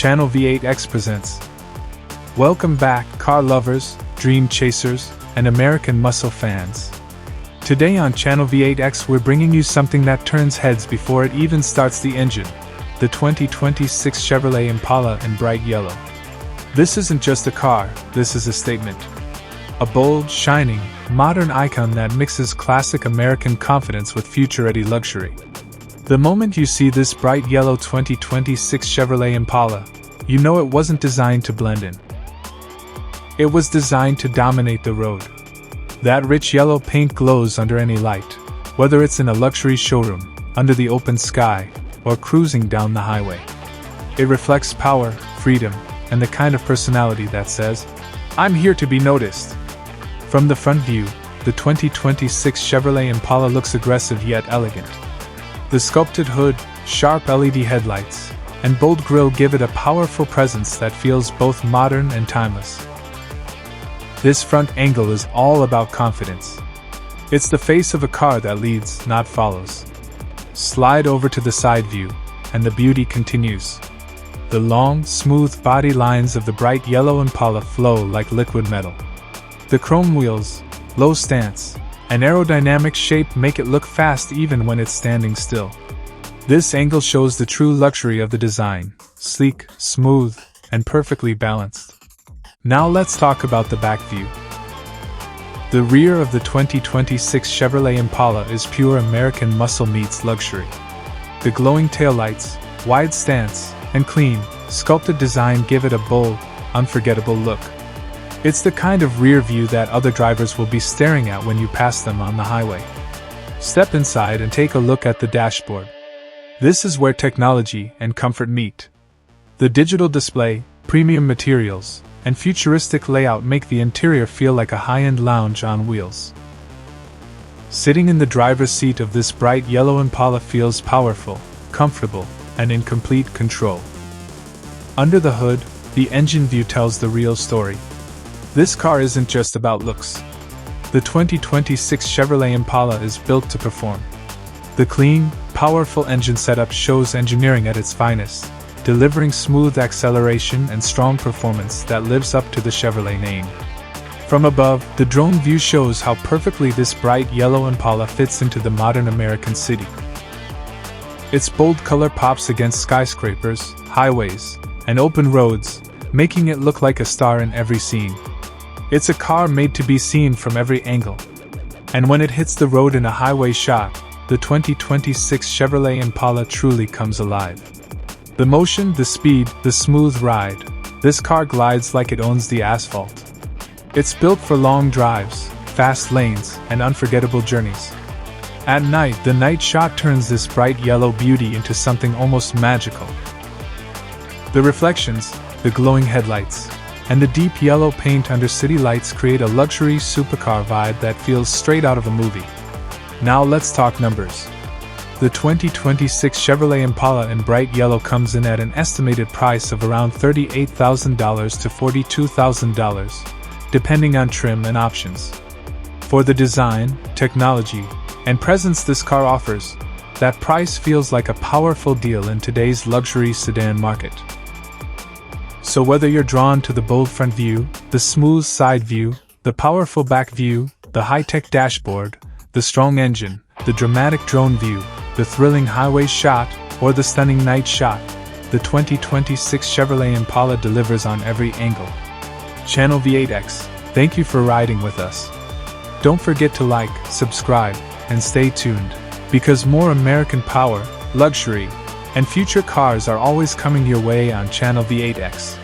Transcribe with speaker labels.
Speaker 1: Channel V8X presents. Welcome back, car lovers, dream chasers, and American muscle fans. Today on Channel V8X we're bringing you something that turns heads before it even starts the engine, the 2026 Chevrolet Impala in bright yellow. This isn't just a car, this is a statement. A bold, shining, modern icon that mixes classic American confidence with future-ready luxury. The moment you see this bright yellow 2026 Chevrolet Impala, you know it wasn't designed to blend in. It was designed to dominate the road. That rich yellow paint glows under any light, whether it's in a luxury showroom, under the open sky, or cruising down the highway. It reflects power, freedom, and the kind of personality that says, "I'm here to be noticed." From the front view, the 2026 Chevrolet Impala looks aggressive yet elegant. The sculpted hood, sharp LED headlights, and bold grille give it a powerful presence that feels both modern and timeless. This front angle is all about confidence. It's the face of a car that leads, not follows. Slide over to the side view, and the beauty continues. The long, smooth body lines of the bright yellow Impala flow like liquid metal. The chrome wheels, low stance, and aerodynamic shape make it look fast even when it's standing still. This angle shows the true luxury of the design, sleek, smooth, and perfectly balanced. Now let's talk about the back view. The rear of the 2026 Chevrolet Impala is pure American muscle meets luxury. The glowing taillights, wide stance, and clean, sculpted design give it a bold, unforgettable look. It's the kind of rear view that other drivers will be staring at when you pass them on the highway. Step inside and take a look at the dashboard. This is where technology and comfort meet. The digital display, premium materials, and futuristic layout make the interior feel like a high-end lounge on wheels. Sitting in the driver's seat of this bright yellow Impala feels powerful, comfortable, and in complete control. Under the hood, the engine view tells the real story. This car isn't just about looks. The 2026 Chevrolet Impala is built to perform. The clean, powerful engine setup shows engineering at its finest, delivering smooth acceleration and strong performance that lives up to the Chevrolet name. From above, the drone view shows how perfectly this bright yellow Impala fits into the modern American city. Its bold color pops against skyscrapers, highways, and open roads, making it look like a star in every scene. It's a car made to be seen from every angle. And when it hits the road in a highway shot, the 2026 Chevrolet Impala truly comes alive. The motion, the speed, the smooth ride, this car glides like it owns the asphalt. It's built for long drives, fast lanes, and unforgettable journeys. At night, the night shot turns this bright yellow beauty into something almost magical. The reflections, the glowing headlights, and the deep yellow paint under city lights create a luxury supercar vibe that feels straight out of a movie. Now let's talk numbers. The 2026 Chevrolet Impala in bright yellow comes in at an estimated price of around $38,000 to $42,000, depending on trim and options. For the design, technology, and presence this car offers, that price feels like a powerful deal in today's luxury sedan market. So whether you're drawn to the bold front view, the smooth side view, the powerful back view, the high-tech dashboard, the strong engine, the dramatic drone view, the thrilling highway shot, or the stunning night shot, the 2026 Chevrolet Impala delivers on every angle. Channel V8X, thank you for riding with us. Don't forget to like, subscribe, and stay tuned, because more American power, luxury, and future cars are always coming your way on Channel V8X.